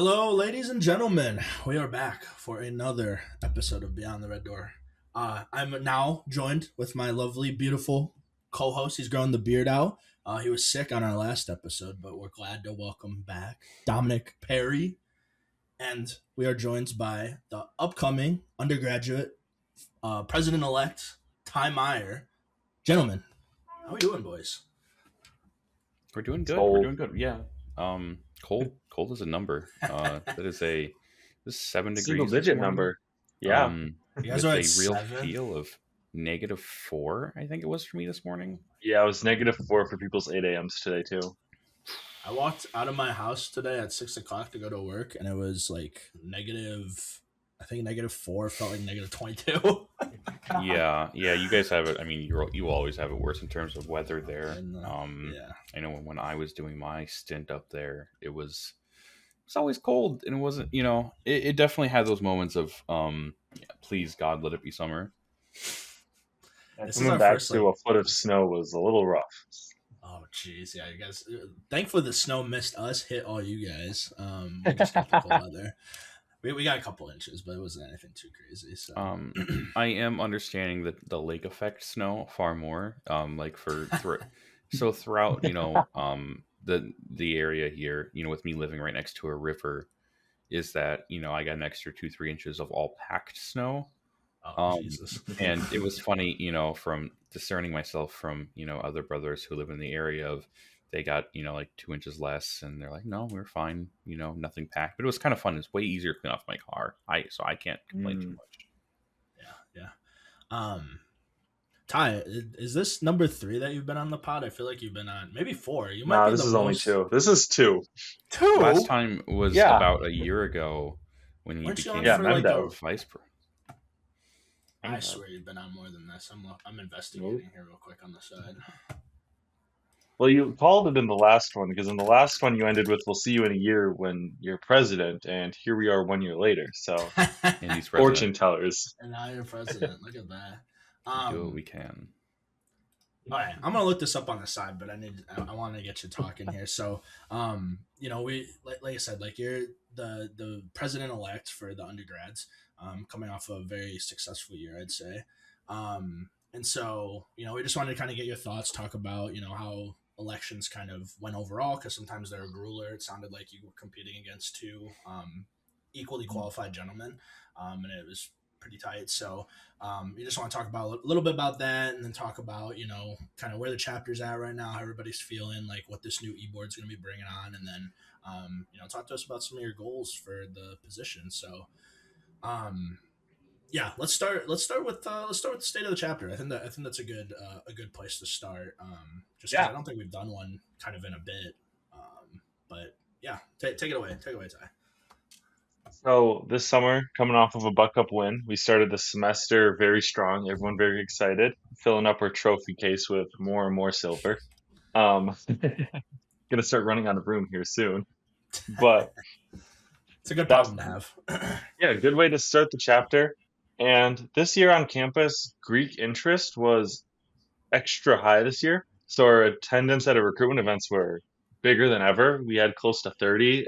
Hello, ladies and gentlemen. We are back for another episode of Beyond the Red Door. I'm now joined with my lovely, beautiful co-host. He's growing the beard out. He was sick on our last episode, but we're glad to welcome back Dominick Perry. And we are joined by the upcoming undergraduate president-elect Ty Meyer. Gentlemen, how are we doing, boys? We're doing good. Cold. We're doing good. Yeah. Cold is a number. This is 7 degrees. Single this digit morning. number. Yeah. You guys With are a at real 7? feel of -4, I think it was for me this morning. Yeah, it was -4 for people's 8 a.m.s today too. I walked out of my house today at 6 o'clock to go to work, and it was like negative. I think -4 felt like -22. Yeah. You guys have it. I mean, you always have it worse in terms of weather there. Yeah. I know when I was doing my stint up there, it's always cold, and it wasn't. It definitely had those moments of please God, let it be summer. And This is coming our back first, to a foot of snow was a little rough. Oh, jeez. Yeah, you guys. Thankfully, the snow missed us, hit all you guys. We just got the cold weather. We got a couple inches, but it wasn't anything too crazy. So, I am understanding the lake effect snow far more. So throughout, the area here, with me living right next to a river, is that I got an extra 2-3 inches of all packed snow. Jesus. And it was funny, from discerning myself from other brothers who live in the area of they got like 2 inches less, and they're like, no, we're fine, nothing packed. But it was kind of fun. It's way easier to clean off my car. So I can't complain too much. Yeah. Ty, is this number 3 that you've been on the pod? I feel like you've been on maybe 4. You might. Nah, be this the is only most... 2. This is 2. 2. Last time was about a year ago when you Weren't you became on for like a vice pro. I swear you've been on more than this. I'm investigating here real quick on the side. Well, you called it in the last one because in the last one you ended with "We'll see you in a year when you're president," and here we are 1 year later. So, And he's fortune president. tellers. And now you're president. Look at that. We do what we can. All right, I'm gonna look this up on the side, but I want to get you talking here. So, we like I said, like you're the president elect for the undergrads, coming off a very successful year, I'd say. And so, we just wanted to kind of get your thoughts, talk about how elections kind of went overall, because sometimes they're a grueler. It sounded like you were competing against 2 equally qualified gentlemen, and it was pretty tight. So you just want to talk about a little bit about that, and then talk about kind of where the chapter's at right now, how everybody's feeling, like what this new e-board's going to be bringing on, and then talk to us about some of your goals for the position. So yeah, let's start with the state of the chapter. I think that's a good place to start. Just 'cause I don't think we've done one kind of in a bit. But yeah, take it away. Take it away, Ty. So this summer, coming off of a Buck Up win, we started the semester very strong. Everyone very excited, filling up our trophy case with more and more silver. Gonna start running out of room here soon, but It's a good problem to have. yeah, good way to start the chapter. And this year on campus, Greek interest was extra high this year. So our attendance at our recruitment events were bigger than ever. We had close to 30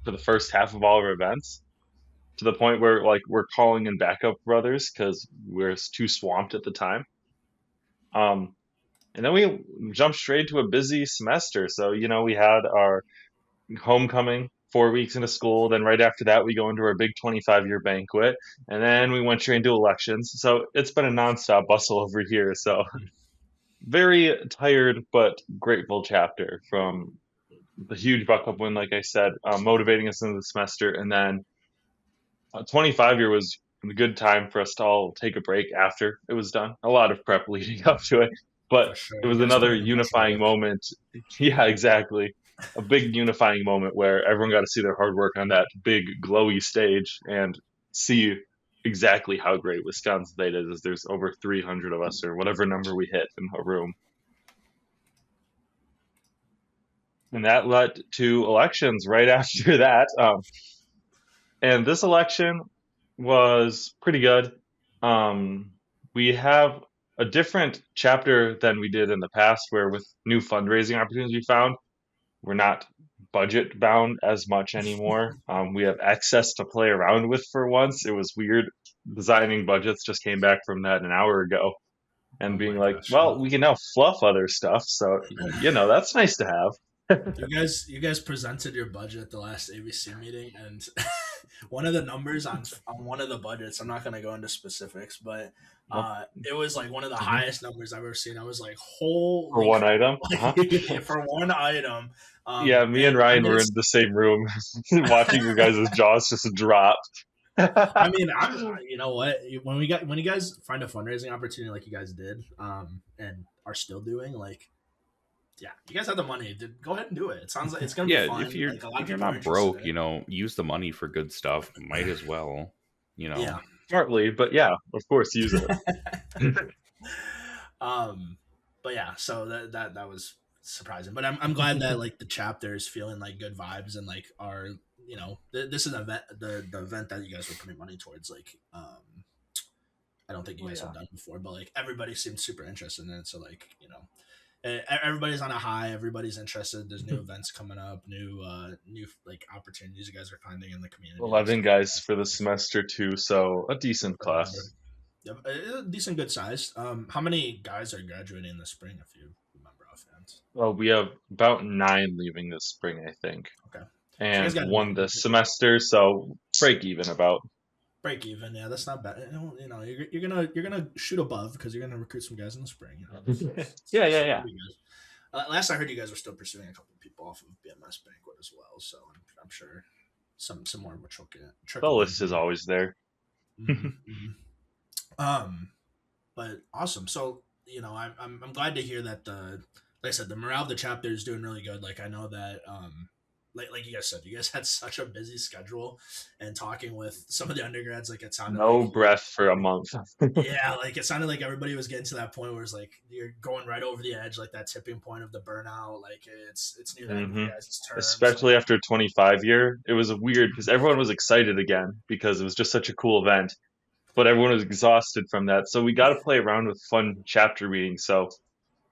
for the first half of all our events, to the point where we're calling in backup brothers because we're too swamped at the time. And then we jumped straight to a busy semester. So, we had our homecoming 4 weeks into school. Then right after that, we go into our big 25-year banquet. And then we went straight into elections. So it's been a nonstop bustle over here. So very tired, but grateful chapter from the huge Buck Up win, like I said, motivating us into the semester. And then 25-year was a good time for us to all take a break after it was done. A lot of prep leading up to it, but Sure. it was another unifying moment. Yeah, exactly. A big unifying moment where everyone got to see their hard work on that big glowy stage and see exactly how great Wisconsin State is. As there's over 300 of us or whatever number we hit in a room. And that led to elections right after that. And this election was pretty good. We have a different chapter than we did in the past, where with new fundraising opportunities we found, we're not budget bound as much anymore. We have excess to play around with for once. It was weird. Designing budgets just came back from that an hour ago and Oh being my like, gosh. well, we can now fluff other stuff. So, that's nice to have. You guys presented your budget at the last ABC meeting, and one of the numbers on one of the budgets, I'm not going to go into specifics, but it was like one of the Mhm. highest numbers I've ever seen. I was like, For holy one crap. item. Uh-huh. For one item. Yeah, me and And I Ryan mean, were in the same room watching your guys' jaws just drop. I mean, you know what? When you guys find a fundraising opportunity like you guys did, and are still doing, like, yeah, you guys have the money. Go ahead and do it. It sounds like it's gonna be Yeah, fun. if you're Like, a lot of if you're people are not interested broke, in it. use the money for good stuff. Might as well, Yeah. Smartly, but yeah, of course, use it. But yeah, so that was surprising. But I'm glad that, like, the chapter is feeling like good vibes, and like are, this is an event, the event that you guys were putting money towards, like, I don't think you guys have done before, but like everybody seemed super interested in it. So, like, everybody's on a high, everybody's interested. There's new events coming up, new like opportunities you guys are finding in the community. 11 guys for the semester too, so a decent class. Yep, a decent, good size. How many guys are graduating this spring, if you remember offhand? Well, we have about 9 leaving this spring, I think, Okay, so you and guys got one this semester, so break even about. break even. Yeah, that's not bad. You're gonna shoot above because you're gonna recruit some guys in the spring. Yeah. Last I heard, you guys were still pursuing a couple of people off of BMS banquet as well, so I'm sure some more will trickle The in. list is always there. But awesome. So, I'm glad to hear that like I said, the morale of the chapter is doing really good. Like, I know that like you guys said, you guys had such a busy schedule, and talking with some of the undergrads, like, it sounded No like, breath for a month. yeah, like it sounded like everybody was getting to that point where it's like you're going right over the edge, like that tipping point of the burnout. Like, it's near the end of your guys' terms. Especially after 25 year, it was weird because everyone was excited again because it was just such a cool event, but everyone was exhausted from that. So we got to play around with fun chapter meetings. So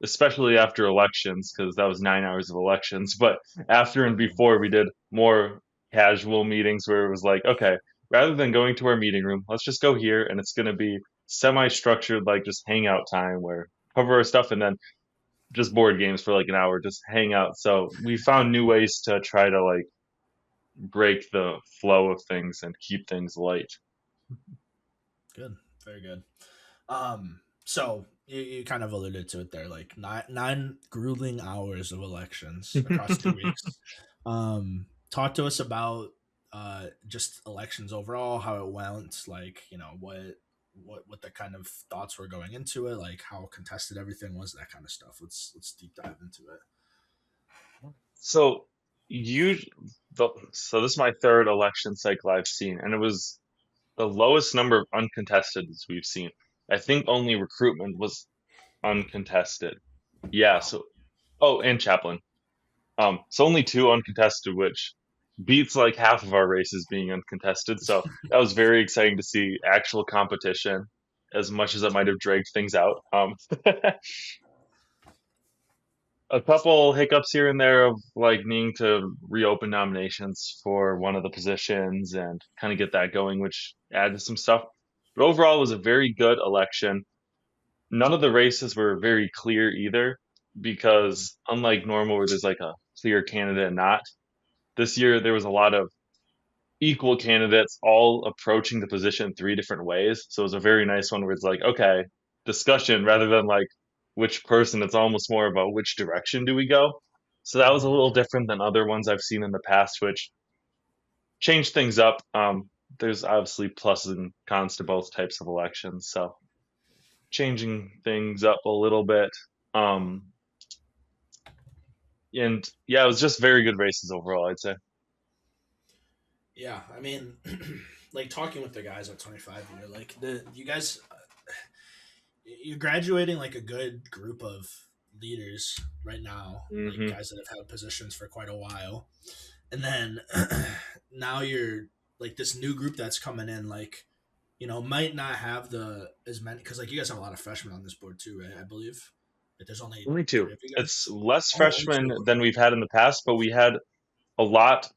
especially after elections, because that was 9 hours of elections. But after and before, we did more casual meetings where it was like, okay, rather than going to our meeting room, let's just go here, and it's going to be semi-structured, like just hangout time where cover our stuff and then just board games for like an hour, just hang out. So we found new ways to try to like break the flow of things and keep things light. Good, very good. So you kind of alluded to it there, like nine grueling hours of elections across 2 weeks. Talk to us about just elections overall, how it went, like, what the kind of thoughts were going into it, like how contested everything was, that kind of stuff. Let's deep dive into it. So so this is my third election cycle I've seen, and it was the lowest number of uncontested we've seen. I think only recruitment was uncontested. Yeah, Wow. so and chaplain. So only 2 uncontested, which beats like half of our races being uncontested. So that was very exciting to see actual competition, as much as it might have dragged things out. A couple hiccups here and there of like needing to reopen nominations for one of the positions and kind of get that going, which added some stuff. But overall, it was a very good election. None of the races were very clear either, because unlike normal where there's like a clear candidate and not, this year there was a lot of equal candidates all approaching the position 3 different ways. So it was a very nice one where it's like, okay, discussion rather than like which person. It's almost more about which direction do we go. So that was a little different than other ones I've seen in the past, which changed things up. There's obviously pluses and cons to both types of elections, so changing things up a little bit. And yeah, it was just very good races overall, I'd say. Yeah, I mean, like, talking with the guys at 25 year, like, you guys, you're graduating like a good group of leaders right now, like guys that have had positions for quite a while, and then now you're like this new group that's coming in, like, might not have as many, because like you guys have a lot of freshmen on this board too, right? I believe. Like, there's only 2. 3 of you guys. It's less Only freshmen 2. than we've had in the past, but we had a lot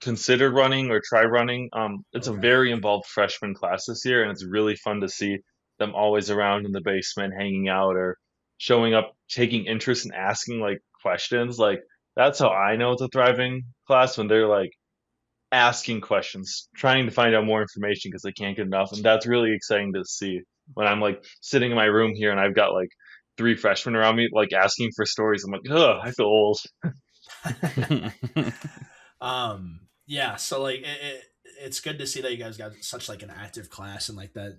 considered running or try running. It's a Okay. very involved freshman class this year, and it's really fun to see them always around in the basement, hanging out or showing up, taking interest in asking like questions. Like that's how I know it's a thriving class when they're like asking questions, trying to find out more information because they can't get enough, and that's really exciting to see when I'm like sitting in my room here and I've got like three freshmen around me like asking for stories. I'm like, ugh, I feel old. Yeah, so like it's good to see that you guys got such like an active class and like that.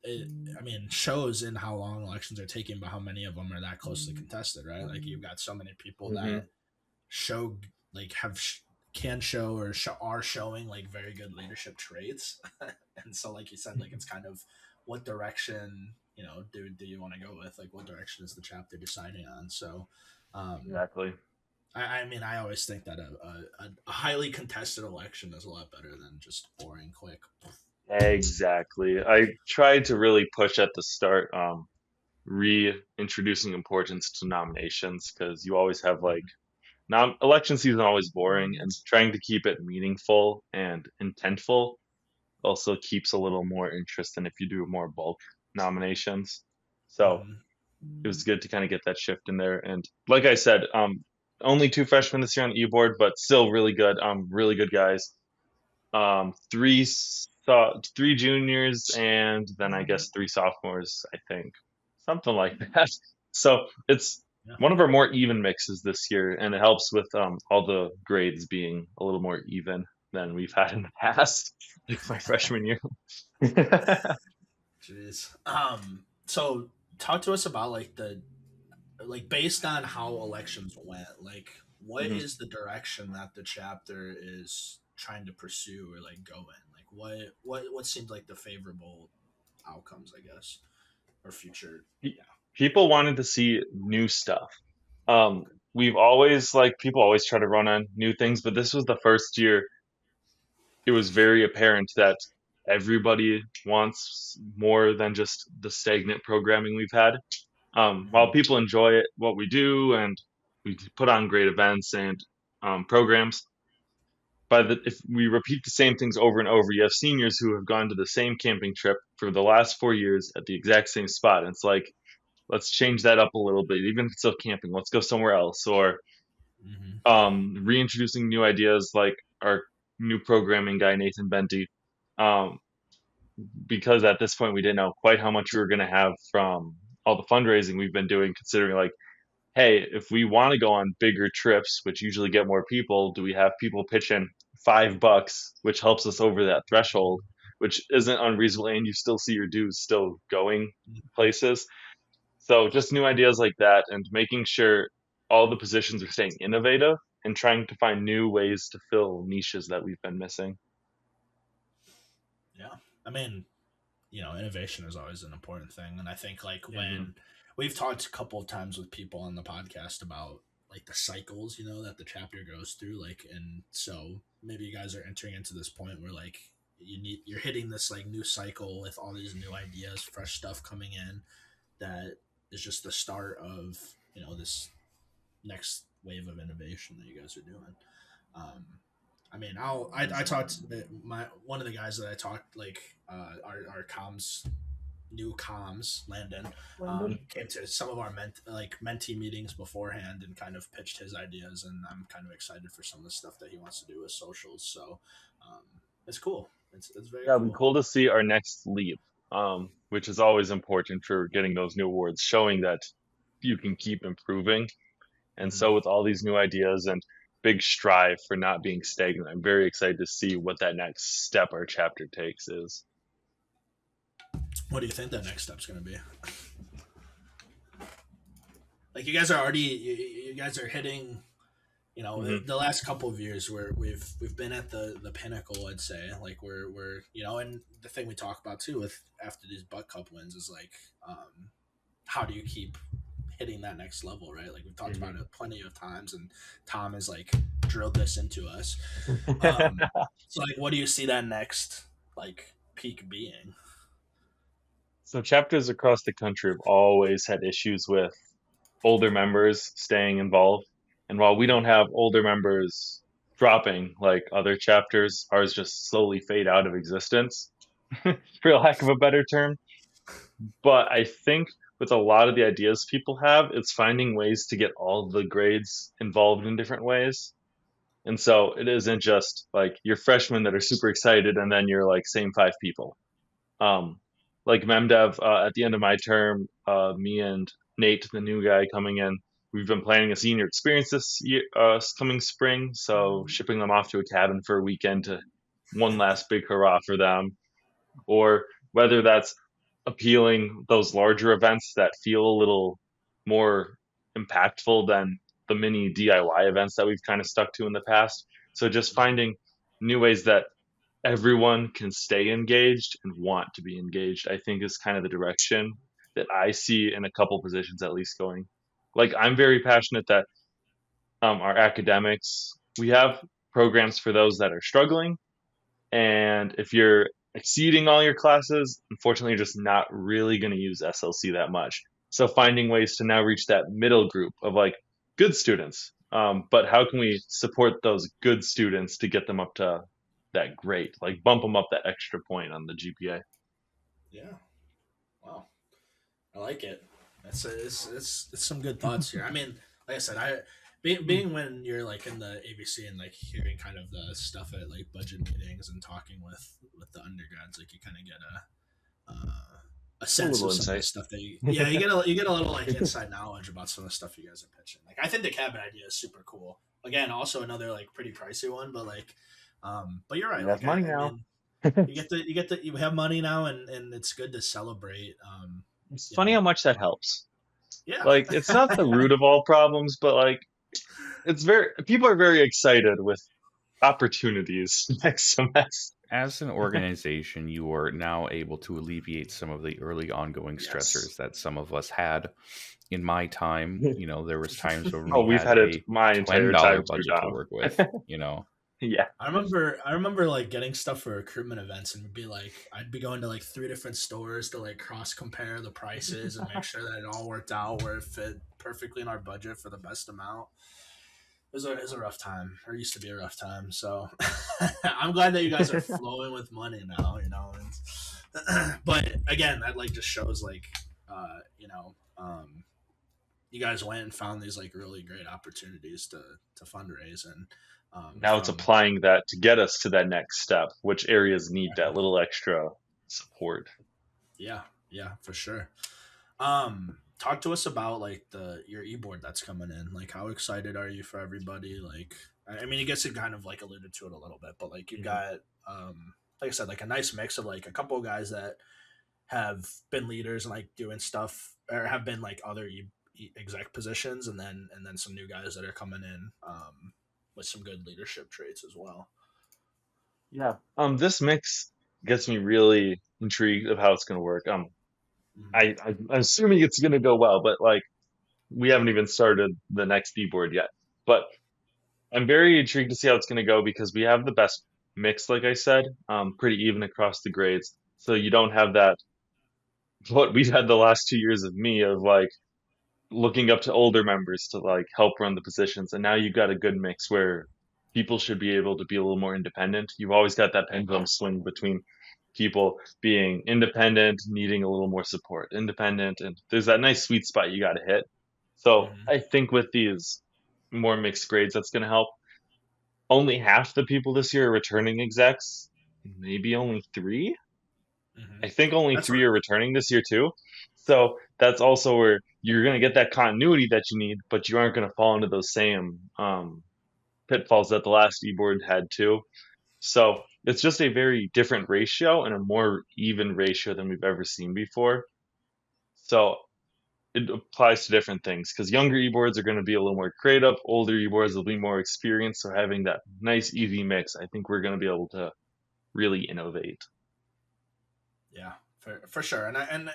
I mean, shows in how long elections are taking, but how many of them are that closely contested, right? Like you've got so many people Hmm. that show like can show or are showing like very good leadership traits, and so like you said, like it's kind of what direction do you want to go with? Like what direction is the chapter deciding on? So, um, Exactly. I mean, I always think that a highly contested election is a lot better than just boring, quick. Exactly. I tried to really push at the start, reintroducing importance to nominations because you always have like election season always boring, and trying to keep it meaningful and intentful also keeps a little more interest than if you do more bulk nominations. So Mm-hmm. it was good to kind of get that shift in there. And like I said, only two freshmen this year on e-board, but still really good. Really good guys. Three juniors and then I guess three sophomores, I think, something like that. So it's Yeah. one of our more even mixes this year, and it helps with all the grades being a little more even than we've had in the past, like my freshman year. Jeez. So talk to us about like the like based on how elections went, like what Mhm. is the direction that the chapter is trying to pursue or like go in? Like what seems like the favorable outcomes, I guess, or future. Pe- Yeah. People wanted to see new stuff. We've always like people always try to run on new things, but this was the first year it was very apparent that everybody wants more than just the stagnant programming we've had. While Mhm. people enjoy it, what we do, and we put on great events and programs, if we repeat the same things over and over, you have seniors who have gone to the same camping trip for the last 4 years at the exact same spot. And it's like, let's change that up a little bit. Even if it's still camping, let's go somewhere else. Or Mhm. reintroducing new ideas like our new programming guy, Nathan Benty. Um, because at this point we didn't know quite how much we were going to have from all the fundraising we've been doing, considering like, hey, if we want to go on bigger trips, which usually get more people, do we have people pitch in $5, which helps us over that threshold, which isn't unreasonable, and you still see your dues still going places. So just new ideas like that, and making sure all the positions are staying innovative and trying to find new ways to fill niches that we've been missing. Yeah. I mean, innovation is always an important thing. And I think like Hmm. when we've talked a couple of times with people on the podcast about like the cycles, that the chapter goes through, like, and so maybe you guys are entering into this point where like you're hitting this like new cycle with all these new ideas, fresh stuff coming in that is just the start of, this next wave of innovation that you guys are doing. Um, I mean, I talked to my one of the guys that I talked like our comms new comms Landon came to some of our mentee meetings beforehand and kind of pitched his ideas, and I'm kind of excited for some of the stuff that he wants to do with socials. So um, it's cool. It's very Yeah, it'd be cool. cool to see our next leap, which is always important for getting those new awards, showing that you can keep improving. And Hmm. so, with all these new ideas and big strive for not being stagnant, I'm very excited to see what that next step our chapter takes is. What do you think that next step's going to be? Like you guys are already you guys are hitting Hmm. the last couple of years where we've been at the pinnacle. I'd say like we're and the thing we talk about too with after these butt cup wins is like how do you keep hitting that next level, right? Like we've talked about it plenty of times, and Tom has like drilled this into us. Hmm. So like what do you see that next like peak being? So, chapters across the country have always had issues with older members staying involved. And while we Mm-hmm. don't have older members dropping like other chapters. Ours just slowly fade out of existence, for lack of a better term. But I think with a lot of the ideas people have, it's finding ways to get all the grades involved in different ways. And so it isn't just like your freshmen that are super excited and then you're like same five people. Um, like MemDev, at the end of my term, me and Nate, the new guy coming in, we've been planning a senior experience this year, coming spring. So shipping them off to a cabin for a weekend to one last big hurrah for them, or whether that's appealing those larger events that feel a little more impactful than the mini DIY events that we've kind of stuck to in the past. So just finding new ways that everyone can stay engaged and want to be engaged, I think is kind of the direction that I see in a couple positions at least going. Like I'm very passionate that our academics, we have programs for those that are struggling, and if you're exceeding all your classes, unfortunately, you're just not really going to use SLC that much. So finding ways to now reach that middle group of like good students. But how can we support those good students to get them up to that great, like bump them up that extra point on the GPA? Yeah. Wow. I like it. It's some good thoughts here. I mean, like I said, being when you're like in the ABC and like hearing kind of the stuff at like budget meetings and talking with the undergrads, like you kind of get a A sense little of some of the insight. stuff that you get a little like inside knowledge about some of the stuff you guys are pitching. Like I think the cabin idea is super cool. Again, also another like pretty pricey one, but like, but you're right. We have Like money I now. mean, you have money now, and it's good to celebrate. It's You funny know, how much that um, helps. yeah. Like it's not the root of all problems, but like it's very people are very excited with opportunities next semester. As an organization, you are now able to alleviate some of the early ongoing Yes. stressors that some of us had. In my time, there was times when Oh, we we've had had it a my entire $10 time too, budget to Dom. work with. Yeah. I remember like getting stuff for recruitment events and be like I'd be going to like three different stores to like cross compare the prices and make sure that it all worked out where it fit perfectly in our budget for the best amount. It was a rough time. Or used to be a rough time. So I'm glad that you guys are flowing with money now, but again, that like just shows like you guys went and found these like really great opportunities to fundraise and Now it's from applying that to get us to that next step. Which areas need that exactly. little extra support? Yeah, yeah, for sure. Talk to us about like the your e-board that's coming in. Like how excited are you for everybody? Like I mean, you guess you kind of like alluded to it a little bit, but like you've Mhm. got like I said, like a nice mix of like a couple of guys that have been leaders and like doing stuff or have been like other exec positions and then some new guys that are coming in with some good leadership traits as well. Yeah. This mix gets me really intrigued of how it's going to work. Mhm. I'm assuming it's going to go well, but like we haven't even started the next B board yet. But I'm very intrigued to see how it's going to go because we have the best mix, like I said, pretty even across the grades. So you don't have that what we've had the last 2 years of me of like looking up to older members to like help run the positions, and now you've got a good mix where people should be able to be a little more independent. You've always got that pendulum swing between people being independent, needing a little more support, independent, and there's that nice sweet spot you got to hit. So Mhm. I think with these more mixed grades, that's going to help. Only half the people this year are returning execs, maybe only three. Mhm. I think only That's three right. are returning this year too. So that's also where you're going to get that continuity that you need, but you aren't going to fall into those same pitfalls that the last e-board had too. So it's just a very different ratio and a more even ratio than we've ever seen before. So it applies to different things because younger e-boards are going to be a little more creative, older e-boards will be more experienced. So having that nice easy mix, I think we're going to be able to really innovate. Yeah, for sure. And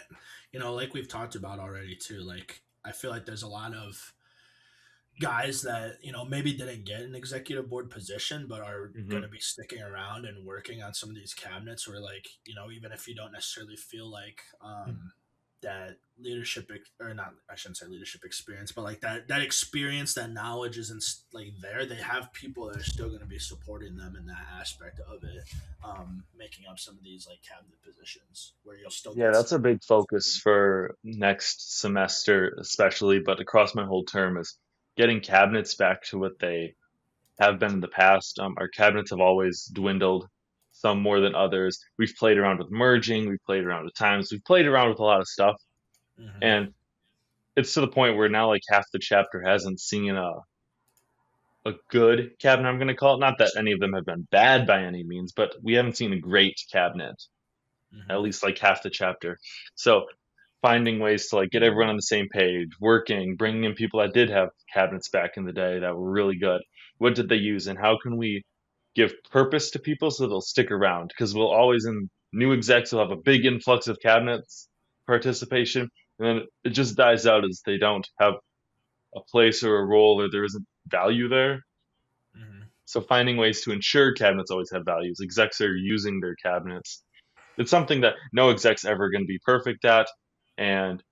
like we've talked about already too. Like I feel like there's a lot of guys that maybe didn't get an executive board position but are going Hmm. to be sticking around and working on some of these cabinets where like even if you don't necessarily feel like that leadership or not, I shouldn't say leadership experience, but like that experience, that knowledge isn't like there. They have people that are still going to be supporting them in that aspect of it, making up some of these like cabinet positions where you'll still Yeah, get that's some. a big focus for next semester, especially, but across my whole term is getting cabinets back to what they have been in the past. Our cabinets have always dwindled, some more than others. We've played around with merging, we've played around with times, we've played around with a lot of stuff, Hmm. and it's to the point where now like half the chapter hasn't seen a good cabinet. I'm going to call it. Not that any of them have been bad by any means, but we haven't seen a great cabinet at Hmm. least like half the chapter. So finding ways to like get everyone on the same page, working, bringing in people that did have cabinets back in the day that were really good. What did they use, and how can we give purpose to people so they'll stick around? Because we'll always in new execs will have a big influx of cabinets participation, and then it just dies out as they don't have a place or a role, or there isn't value there. Hmm. So finding ways to ensure cabinets always have values. Execs are using their cabinets. It's something that no exec's ever going to be perfect at, and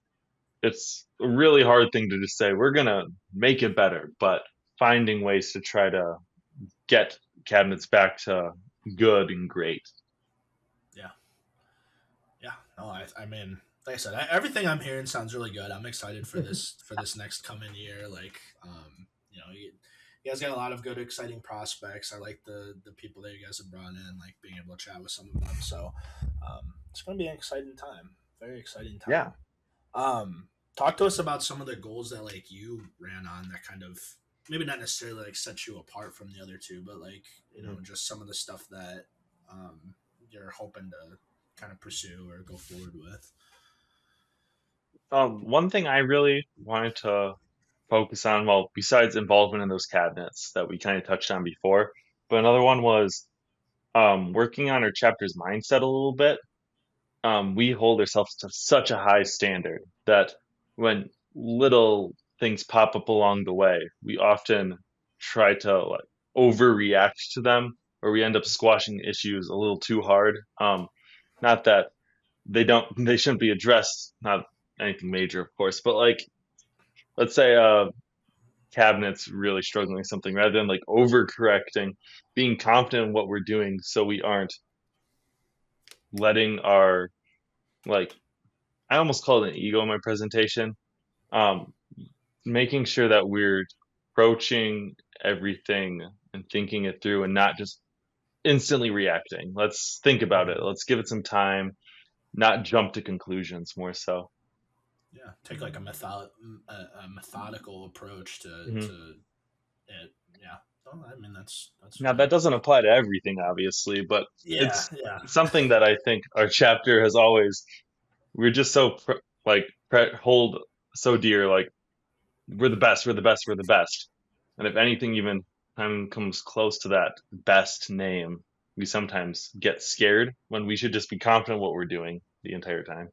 it's a really hard thing to just say we're going to make it better, but finding ways to try to get cabinets back to good and great. Yeah. Yeah. No, I mean, like I said, everything I'm hearing sounds really good. I'm excited for this next coming year. Like, you guys got a lot of good, exciting prospects. I like the people that you guys have brought in, like being able to chat with some of them. So, it's going to be an exciting time. Very exciting Yeah. time. Talk to us about some of the goals that like you ran on that kind of maybe not necessarily like set you apart from the other two, but like just some of the stuff that you're hoping to kind of pursue or go forward with. One thing I really wanted to focus on, well, besides involvement in those cabinets that we kind of touched on before, but another one was working on our chapter's mindset a little bit. We hold ourselves to such a high standard that when little things pop up along the way, we often try to like overreact to them, or we end up squashing issues a little too hard. Not that they shouldn't be addressed, not anything major, of course, but like let's say cabinet's really struggling with something, rather than like overcorrecting, being confident in what we're doing, so we aren't letting our like I almost call it an ego in my presentation. Um, Making sure that we're approaching everything and thinking it through and not just instantly reacting. Let's think about it. Mhm. Let's give it some time, not jump to conclusions more so. Yeah, take like a methodical approach Mhm. to it. Yeah. Oh, I mean that's Now, really that doesn't apply to everything, obviously, but yeah, it's yeah. something that I think our chapter has always, we're just so hold so dear, like we're the best, we're the best, we're the best. And if anything even time comes close to that best name, we sometimes get scared when we should just be confident what we're doing the entire time.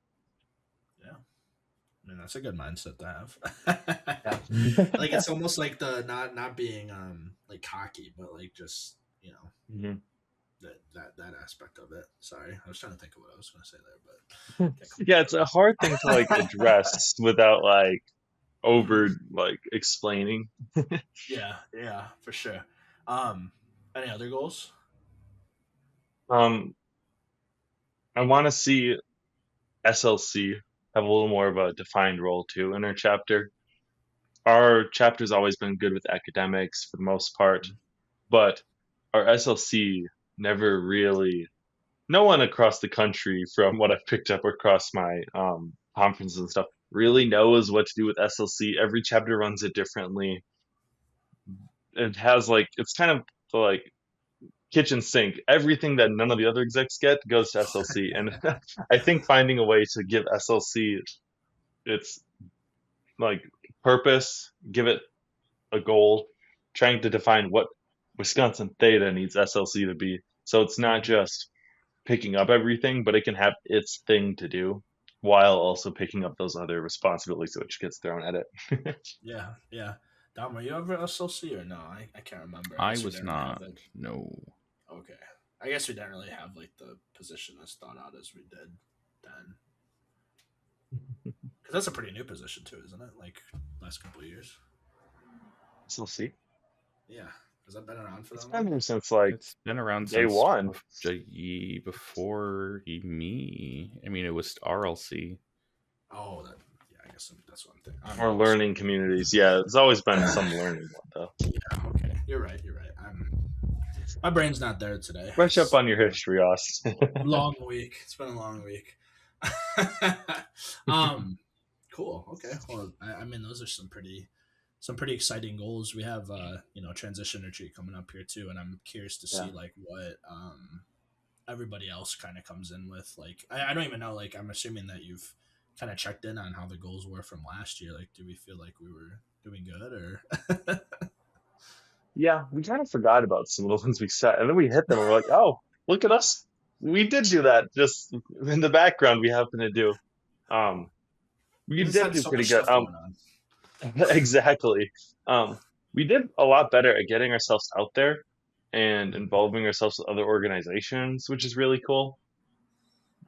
Yeah. I mean that's a good mindset to have. Yeah. Like it's almost like the not being like cocky, but like just Mhm. that aspect of it. Sorry, I was trying to think of what I was going to say there, but can't Yeah, it's a hard thing to like come to me. address without like Mhm. over like explaining. Yeah, yeah, for sure. Um, any other goals? Um, I want to see SLC have a little more of a defined role too in our chapter. Our chapter's always been good with academics for the most part, but our SLC never really, no one across the country, from what I've picked up across my conferences and stuff, really knows what to do with SLC. Every chapter runs it differently. It has like, it's kind of like kitchen sink. Everything that none of the other execs get goes to SLC. And I think finding a way to give SLC its like purpose, give it a goal, trying to define what Wisconsin Theta needs SLC to be. So it's not Mhm. just picking up everything, but it can have its thing to do while also picking up those other responsibilities which gets thrown at it. Yeah, yeah. Dom, were you ever SLC or no? I can't remember. I I guess we was didn't really have not. it. No. Okay. I guess we didn't really have like the position as thought out as we did then. Because that's a pretty new position too, isn't it? Like last couple of years. So see, Yeah. Has that been around for it's that been long? there since like It's been around day since one. before me. I mean, it was RLC. Oh, that. Yeah, I guess that's one thing. I'm Or learning communities. Yeah, it's always been some learning one though. yeah. Okay. You're right. You're right. My brain's not there today. Brush up It's on your history, Austin. long week. It's been a long week. um, cool. Okay. Well, I mean, those are some pretty exciting goals. We have transition retreat coming up here too, and I'm curious to Yeah. see like what everybody else kind of comes in with. Like, I don't even know. Like, I'm assuming that you've kind of checked in on how the goals were from last year. Like, do we feel like we were doing good or? Yeah, we kind of forgot about some of the ones we set, and then we hit them, and we're like, "Oh, look at us! We did do that." Just in the background, we happen to do. Um, we We just did had do so pretty much good. stuff going on. Exactly. We did a lot better at getting ourselves out there and involving ourselves with other organizations, which is really cool.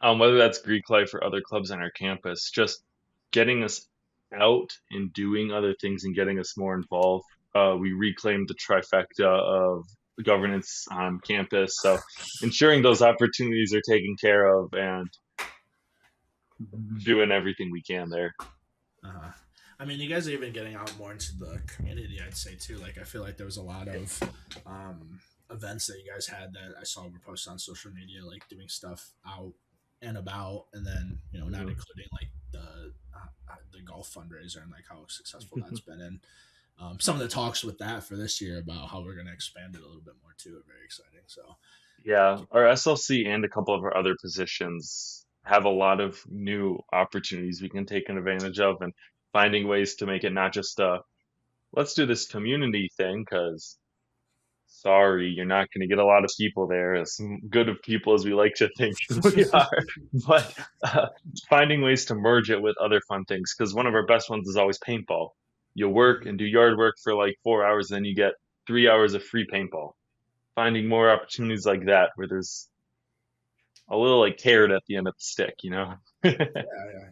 Whether that's Greek life or other clubs on our campus, just getting us out and doing other things and getting us more involved. We reclaimed the trifecta of governance on campus, so ensuring those opportunities are taken care of and doing everything we can there. Uh-huh. I mean, you guys are even getting out more into the community, I'd say too. Like, I feel like there was a lot of events that you guys had that I saw were posted on social media, like doing stuff out and about, and then not Mhm. including like the golf fundraiser and like how successful that's been, and some of the talks with that for this year about how we're going to expand it a little bit more too are very exciting. So, Yeah, our SLC and a couple of our other positions have a lot of new opportunities we can take advantage of and finding ways to make it not just let's do this community thing because sorry, you're not going to get a lot of people there, as good of people as we like to think we are, but finding ways to merge it with other fun things because one of our best ones is always paintball. You work and do yard work for like 4 hours, then you get 3 hours of free paintball. Finding more opportunities like that where there's a little like carrot at the end of the stick, you know? yeah,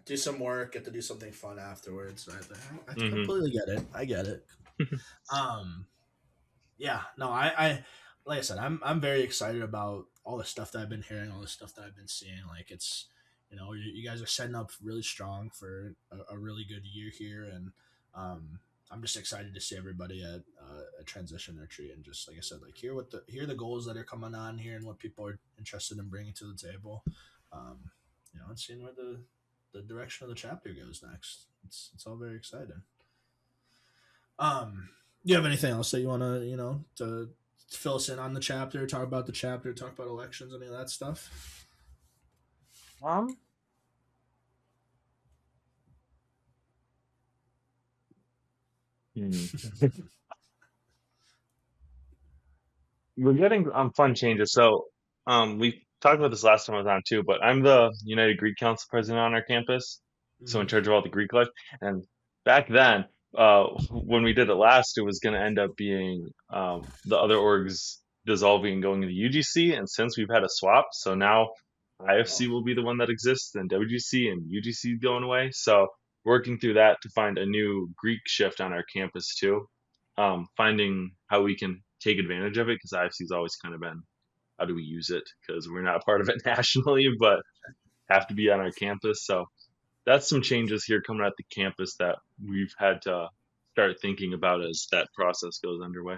do some work, get to do something fun afterwards. I Hmm. completely get it. I get it. Um, yeah, no, I like I said, I'm very excited about all the stuff that I've been hearing, all the stuff that I've been seeing. Like it's, you guys are setting up really strong for a really good year here, and I'm just excited to see everybody at a transition retreat and just like I said, like hear the goals that are coming on here and what people are interested in bringing to the table. Um, and seeing where the direction of the chapter goes next. It's all very exciting. Do you have anything else that you want to, to fill us in on the chapter, talk about the chapter, talk about elections, any of that stuff? Um, hmm. We're getting fun changes. So, we talked about this last time I was on too, but I'm the United Greek Council president on our campus, so in Mm-hmm. charge of all the Greek life. And back then, when we did it last, it was going to end up being the other orgs dissolving and going into UGC. And since we've had a swap, so now Oh, IFC will be the one that exists, and WGC and UGC going away. So working through that to find a new Greek shift on our campus too, finding how we can take advantage of it because IFC's always kind of been how do we use it because we're not part of it nationally, but have to be on our campus. So that's some changes here coming at the campus that we've had to start thinking about as that process goes underway.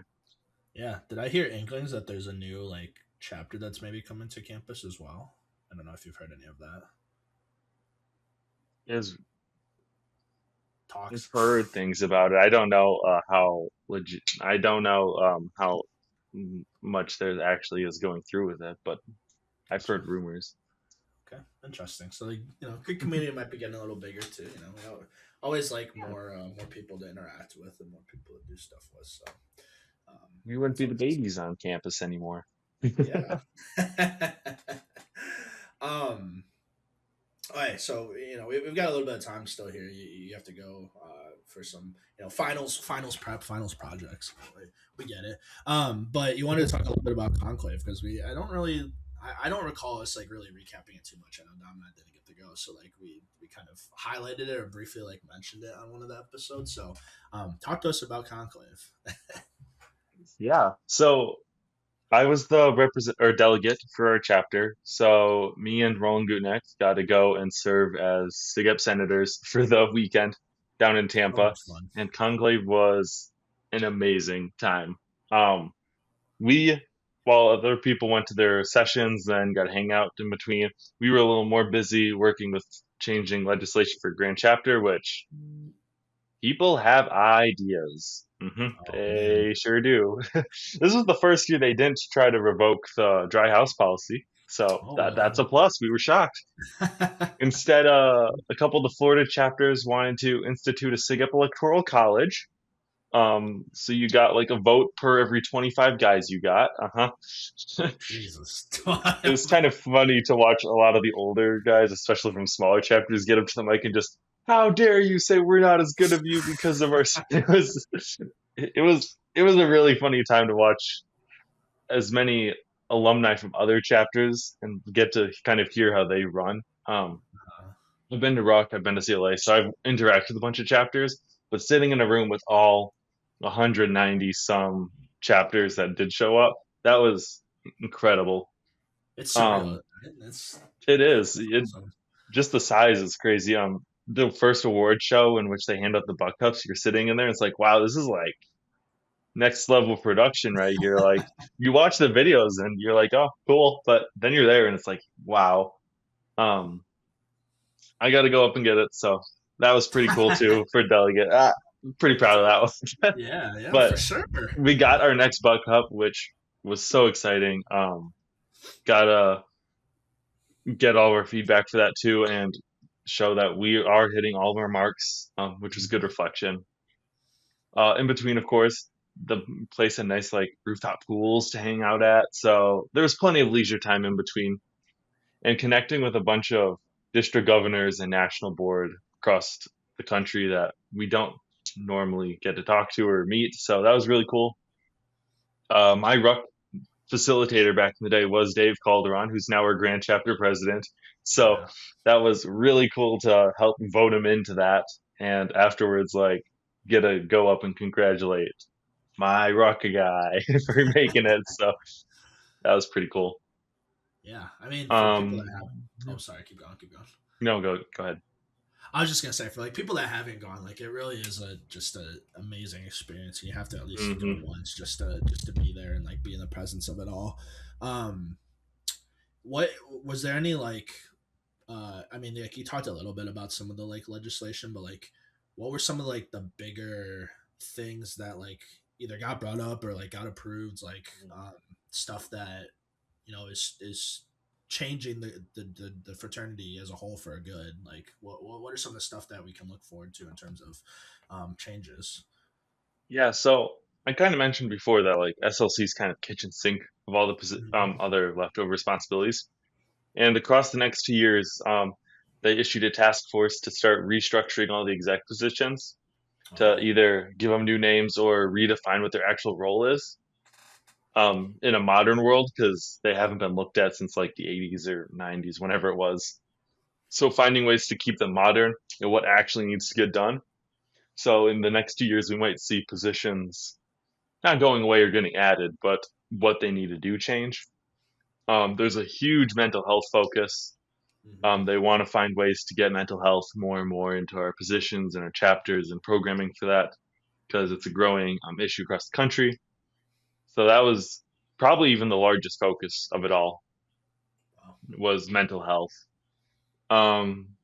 yeah. Did I hear inklings that there's a new like chapter that's maybe coming to campus as well? I don't know if you've heard any of that Is I've talks. heard things about it. I don't know how legit. I don't know how much there actually is going through with it, but I've Gotcha. heard rumors. Okay, interesting. So, like, good community might be getting a little bigger too. Always like Yeah, more people to interact with and more people to do stuff with. So, we wouldn't it's be the always babies on campus anymore. yeah. um. All right, so we've got a little bit of time still here. You have to go for some finals prep, finals projects. We get it. But you wanted to talk a little bit about conclave because I don't really I don't recall us like really recapping it too much. I know Dom and I didn't get to go, so like we kind of highlighted it or briefly like mentioned it on one of the episodes. So talk to us about Conclave. Yeah. So I was the represent or delegate for our chapter. So me and Roland Gutnick got to go and serve as SIGEP senators for the weekend down in So Tampa, much fun. and conclave was an amazing time. Um, we, while other people went to their sessions and got to hang out in between, we were a little more busy working with changing legislation for Grand Chapter, which people have ideas. Oh man. They sure do. This was the first year they didn't try to revoke the dry house policy, so Oh that's a wow. plus. We were shocked. Instead, a couple of the Florida chapters wanted to institute a SIGEP electoral college. So you got like a vote per every 25 guys you got. Jesus. It was kind of funny to watch a lot of the older guys, especially from smaller chapters, get up to the mic and just, "How dare you say we're not as good of you because of our?" It was a really funny time to watch as many alumni from other chapters and get to kind of hear how they run. I've been to Rock, I've been to CLA, so I've interacted with a bunch of chapters, but sitting in a room with all 190 some chapters that did show up, that was incredible. It's surreal. Um, It's it is. It awesome. just the size is crazy. The first award show in which they hand out the buck cups, you're sitting in there. It's like, wow, this is like next level production right here. Like you watch the videos and you're like, oh, cool, but then you're there and it's like, wow. Um, I got to go up and get it. So that was pretty cool too for delegate. Pretty proud of that one. Yeah, yeah, for But sure. we got our next buck cup, which was so exciting. Gotta get all of our feedback for that too, and show that we are hitting all of our marks, which was good reflection. In between, of course, the place had nice like rooftop pools to hang out at, so there was plenty of leisure time in between, and connecting with a bunch of district governors and national board across the country that we don't normally get to talk to or meet. So that was really cool. My ruck facilitator back in the day was Dave Calderon, who's now our grand chapter president. So Yeah. that was really cool to help vote him into that. And afterwards, like, get to go up and congratulate my rock guy for making it. So that was pretty cool. Yeah. I mean, for people that have, Um, oh, sorry, keep going, keep going. no, go ahead. I was just gonna say for like people that haven't gone, like it really is a just a amazing experience, and you have to at least go Hmm. once just to be there and like be in the presence of it all. Um, what was there any like? I mean, like you talked a little bit about some of the like legislation, but like, what were some of like the bigger things that like either got brought up or like got approved, like stuff that is changing the fraternity as a whole for a good. Like what are some of the stuff that we can look forward to in terms of changes? Yeah, so I kind of mentioned before that like SLC is kind of kitchen sink of all the Mhm. other leftover responsibilities. And across the next 2 years, they issued a task force to start restructuring all the exec positions to Oh, either give them new names or redefine what their actual role is in a modern world because they haven't been looked at since like the 80s or 90s, whenever it was. So finding ways to keep them modern and what actually needs to get done. So in the next 2 years, we might see positions not going away or getting added, but what they need to do change. There's a huge mental health focus. hmm, They want to find ways to get mental health more and more into our positions and our chapters and programming for that because it's a growing issue across the country. So that was probably even the largest focus of it all wow. was mental health. Um,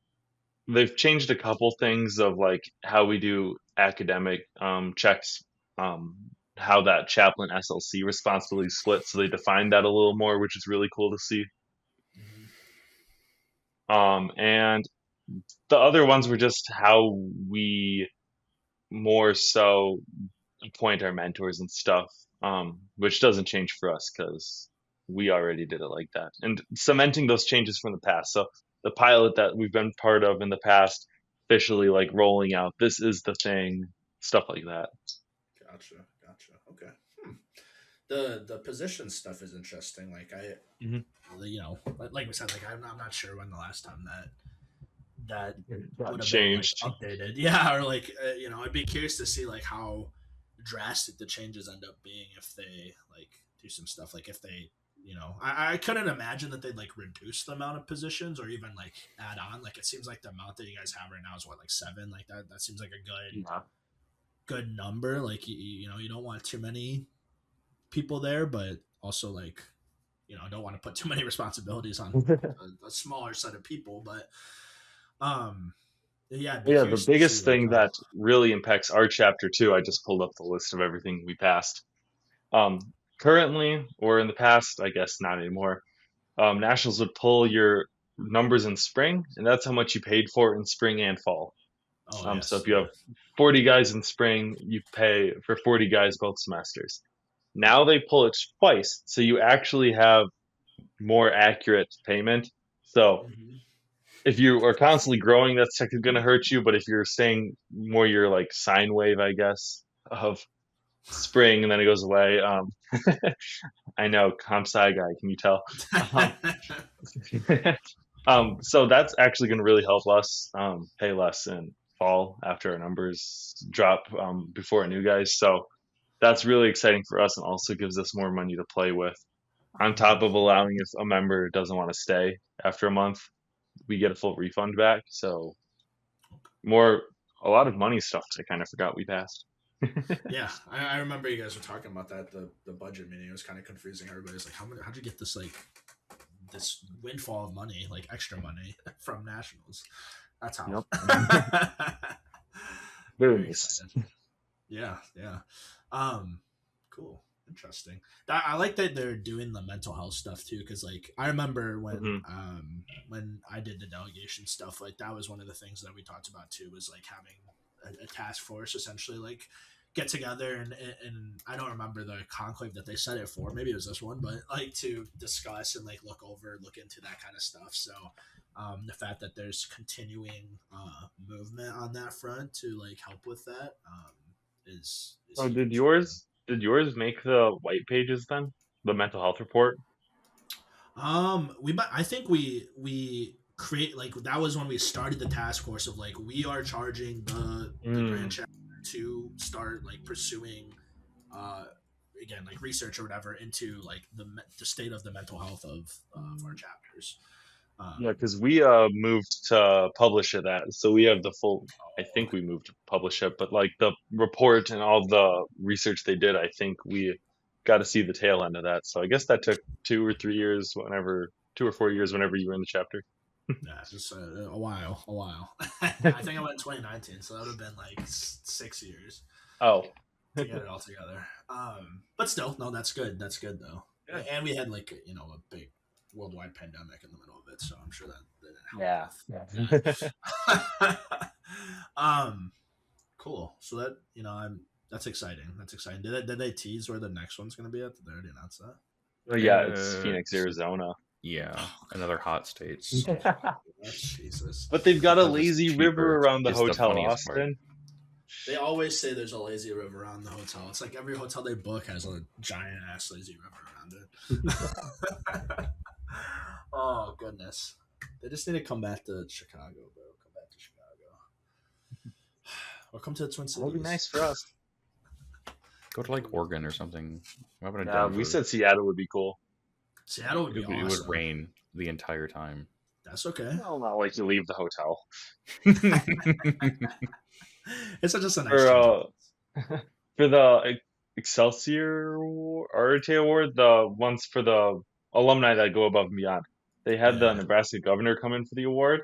they've changed a couple things of like how we do academic checks, how that chaplain SLC responsibility split. So they defined that a little more, which is really cool to see. Hmm. And the other ones were just how we more so appoint our mentors and stuff, which doesn't change for us because we already did it like that. And cementing those changes from the past. So the pilot that we've been part of in the past, officially like rolling out, this is the thing, stuff like that. Gotcha, gotcha. Okay. Hmm. The position stuff is interesting. Like Mhm. like we said, like I'm not sure when the last time that Got would have been like changed. updated. Yeah, or like I'd be curious to see like how drastic the changes end up being if they like do some stuff. Like if they, I couldn't imagine that they'd like reduce the amount of positions or even like add on. Like it seems like the amount that you guys have right now is what, like 7. Like that seems like a Yeah. good number. Like you don't want too many people there, but also like don't want to put too many responsibilities on a smaller set of people. But um, yeah, I'd be Yeah, the curious to see biggest like thing how. that really impacts our chapter too, I just pulled up the list of everything we passed. Um, Currently, or in the past, I guess not anymore, nationals would pull your numbers in spring, and that's how much you paid for in spring and fall. Oh So yes, if you yeah. have 40 guys in spring, you pay for 40 guys both semesters. Now they pull it twice, so you actually have more accurate payment. So Mm-hmm. if you are constantly growing, that's technically going to hurt you. But if you're staying more your like sine wave, I guess, of spring and then it goes away. I know, comp sci guy. Can you tell? Um, so that's actually going to really help us pay less in fall after our numbers drop before our new guys. So that's really exciting for us and also gives us more money to play with. On top of allowing if a member doesn't want to stay after a month, we get a full refund back. So more, a lot of money stuff I kind of forgot we passed. Yeah, I remember you guys were talking about that the budget meeting. It was kind of confusing. Everybody's like, how'd you get this like this windfall of money, like extra money from nationals? That's how. Yep. Very Very nice. excited. Yeah, yeah. Um, cool. Interesting. I like that they're doing the mental health stuff too, because like I remember Hmm. when I did the delegation stuff, like that was one of the things that we talked about too, was like having a task force essentially like get together and I don't remember the conclave that they set it for. Maybe it was this one, but like to discuss and like look into that kind of stuff. So the fact that there's continuing movement on that front to like help with that is Oh, huge. did yours make the white pages then? The mental health report? I think we create like that was when we started the task force of like we are charging the grand Mm. chapter to start like pursuing uh again like research or whatever into like the state of the mental health of our chapters. Yeah, Um, because we moved to publish it that, so we have the full. I oh, think okay. we moved to publish it, but like the report and all the research they did, I think we got to see the tail end of that. So I guess that took 2 or 3 years, whenever 2 or 4 years, whenever you were in the chapter. Yeah, just a while. I think I went in 2019, so that would have been like 6 years Oh, to get it all together. But still, no, that's good. That's good though. yeah, And we had like a big worldwide pandemic in the middle of it, so I'm sure that yeah, didn't help yeah. with that. Cool. So that I'm that's exciting. That's exciting. Did they tease where the next one's gonna be at? Did they already announce that? Well, yeah, it's Phoenix, Arizona. Yeah, Oh, another hot state. so Jesus. But they've got a Because it's lazy river cheaper around the is the hotel, funniest part. Austin. They always say there's a lazy river around the hotel. It's like every hotel they book has a giant ass lazy river around it. Oh goodness. They just need to come back to Chicago, bro. Come back to Chicago. Or come to the Twin That would be Cities. nice for us. Go to like Oregon or something. What about Yeah, we Denver? said Seattle would be cool. Seattle would be It would awesome. rain the entire time. That's okay. Well, not like you leave the hotel. It's just a nice For change of for the Excelsior RTA Award, the ones for the alumni that go above and beyond, they had the yeah. Nebraska governor come in for the award,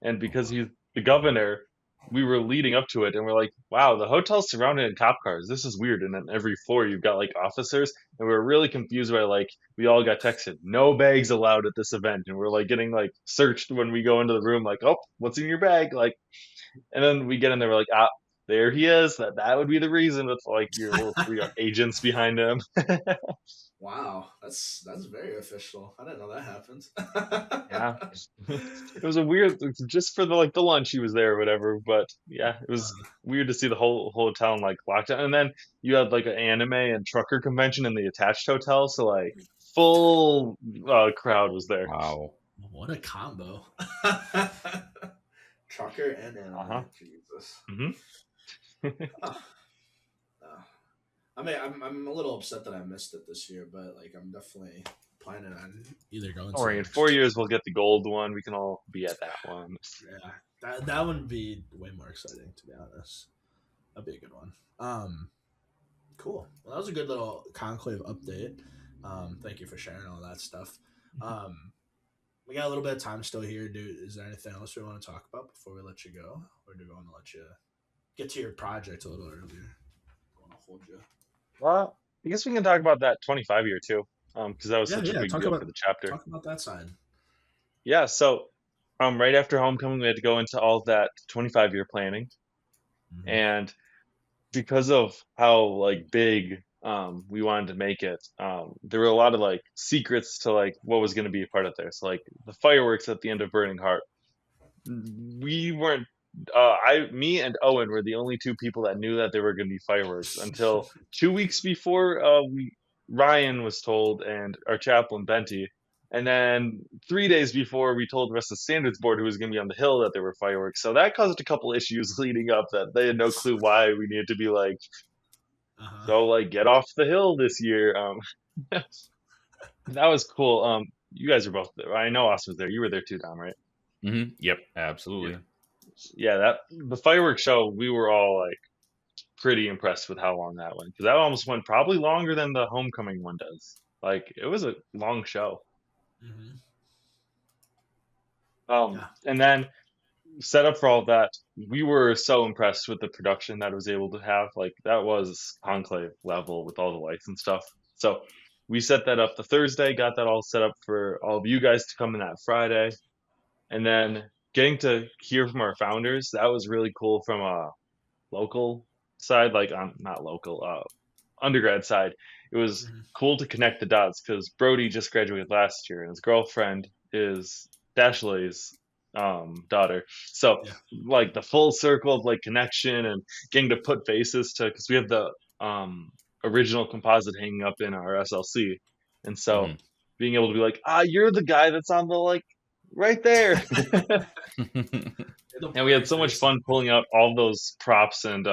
and Oh because wow. he's the governor, we were leading up to it, and we're like, "Wow, the hotel's surrounded in cop cars. This is weird." And then every floor you've got like officers, and we were really confused by like we all got texted, "No bags allowed at this event," and we're like getting like searched when we go into the room, like, "Oh, what's in your bag?" Like, and then we get in there, we're like, "Ah." there he is. That would be the reason with like your little three agents behind him. Wow, that's very official. I didn't know that happened. Yeah. It was a weird just for the like the lunch he was there or whatever, but yeah, it was weird to see the whole town like locked down. And then you had like an anime and trucker convention in the attached hotel, so like full crowd was there. Wow. What a combo. Trucker and Uh-huh. anime. Jesus. Hmm. Uh, I mean, I'm a little upset that I missed it this year, but like I'm definitely planning on either going Don't worry, to in 4 years we'll get the gold one. We can all be at that one. yeah, that would be way more exciting to be honest. That'd be a good one. Cool. Well, that was a good little conclave update. Thank you for sharing all that stuff. We got a little bit of time still here, dude. Is there anything else we want to talk about before we let you go, or do we want to let you get to your project a little earlier? I want to hold you. Well, I guess we can talk about that 25 year too, because that was such a big deal for the chapter. Talk about that side. Yeah, so right after homecoming, we had to go into all that 25-year planning, and because of how like big we wanted to make it, there were a lot of like secrets to like what was going to be a part of there. So like the fireworks at the end of Burning Heart, we weren't. Me and Owen were the only two people that knew that there were going to be fireworks until 2 weeks before Ryan was told and our chaplain Benty. And then 3 days before, we told the rest of the standards board who was going to be on the hill that there were fireworks. So that caused a couple issues leading up that they had no clue why we needed to be like, so like get off the hill this year. That was cool. You guys were both there. I know Austin was there. You were there too, Dom, right? Mm-hmm. Yep, absolutely. Yeah, the fireworks show, we were all like pretty impressed with how long that went, because that almost went probably longer than the homecoming one does. Like it was a long show. And then set up for all that, we were so impressed with the production that it was able to have. Like that was conclave level with all the lights and stuff. So we set that up the Thursday, got that all set up for all of you guys to come in that Friday, and then getting to hear from our founders, that was really cool from a local side, like not local, undergrad side. It was cool to connect the dots because Brody just graduated last year and his girlfriend is Dashley's daughter. So like the full circle of like connection and getting to put faces to, because we have the original composite hanging up in our SLC, and so being able to be like, you're the guy that's on the like right there. And we had so much fun pulling out all those props and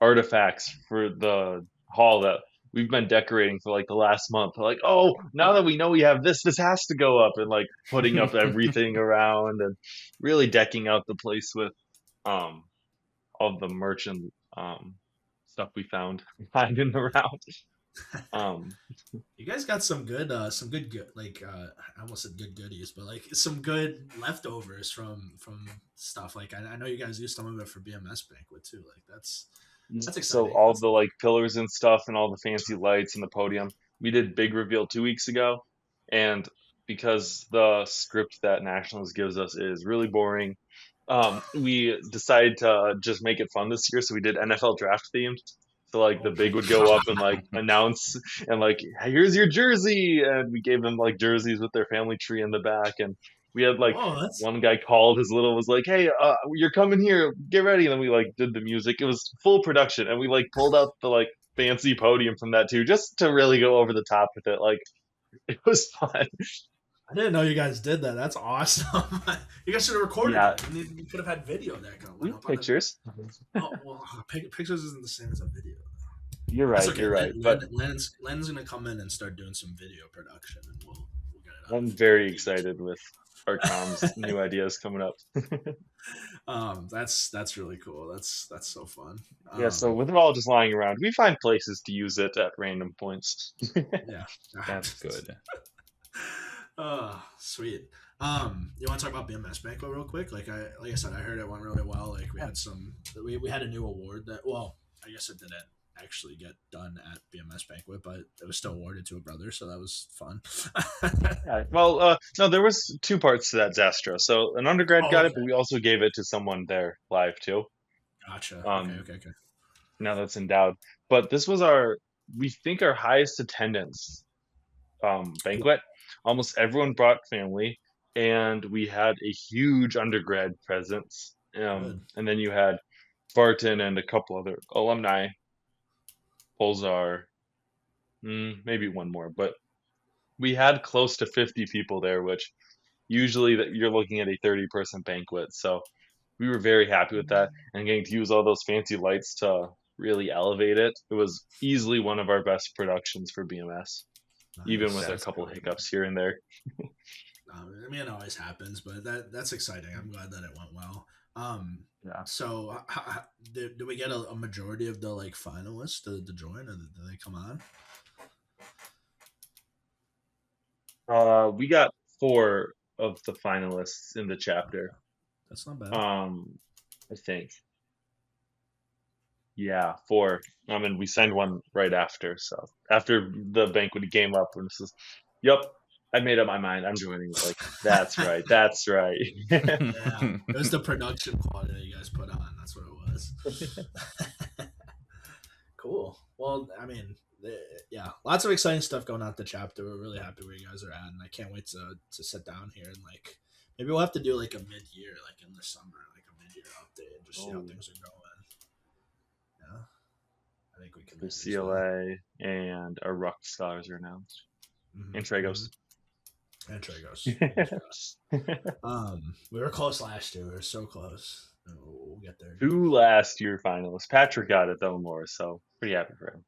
artifacts for the hall that we've been decorating for like the last month. Like, oh, now that we know we have this has to go up, and like putting up everything around and really decking out the place with all the merch and stuff we found hiding around. You guys got some good like I almost said good goodies, but like some good leftovers from stuff. Like I know you guys used some of it for BMS banquet too. Like that's exciting. So all the like pillars and stuff and all the fancy lights and the podium, we did big reveal 2 weeks ago, and because the script that Nationals gives us is really boring, we decided to just make it fun this year. So we did NFL draft themed. So like the big would go up and like announce and like, hey, here's your jersey, and we gave them like jerseys with their family tree in the back, and we had like one guy called his little was like, hey, you're coming here, get ready, and then we like did the music. It was full production, and we like pulled out the like fancy podium from that too, just to really go over the top with it. Like it was fun. I didn't know you guys did that. That's awesome. You guys should have recorded it. You could have had video that going. Pictures. Oh well, pictures isn't the same as a video. You're right. Okay. You're right. But Len's gonna come in and start doing some video production, and we'll get it out. I'm very excited with our comms new ideas coming up. That's really cool. That's so fun. Yeah. So with it all just lying around, we find places to use it at random points. Yeah, that's good. Sweet. You want to talk about BMS Banquet real quick? Like I said, I heard it went really well. Like we had a new award that, well, I guess it didn't actually get done at BMS Banquet, but it was still awarded to a brother, so that was fun. Well, no, there was two parts to that Zastro. So an undergrad got it, but we also gave it to someone there live too. Gotcha. Okay, Um, okay, okay. now that's endowed, but this was we think our highest attendance banquet. Almost everyone brought family, and we had a huge undergrad presence. Good. And then you had Barton and a couple other alumni, Pulsar, maybe one more, but we had close to 50 people there, which usually that you're looking at a 30-person banquet. So we were very happy with that, and getting to use all those fancy lights to really elevate it. It was easily one of our best productions for BMS, even Nice. with a That's couple really good. hiccups here and there. I mean, it always happens, but that's exciting. I'm glad that it went well. Yeah. So do we get a majority of the like finalists to join, or do they come on? We got four of the finalists in the chapter. That's not bad. I think. Yeah, four. And we signed one right after. So after the banquet came up, and this is, yep, I made up my mind. I'm joining. Like, that's right. That's right. Yeah, it was the production quality that you guys put on. That's what it was. Cool. Well, I mean, yeah, lots of exciting stuff going on at the chapter. We're really happy where you guys are at, and I can't wait to sit down here and like maybe we'll have to do like a mid year, like in the summer, like a mid year update, and just see how Oh, things are going. Yeah, I think we can for maybe as well. CLA and our Rock Scholars are announced. And Mm-hmm. Tragos. And Tragos. We were close last year. We were so close. We'll get there again. Two last year finalists. Patrick got it though more, so pretty happy for him.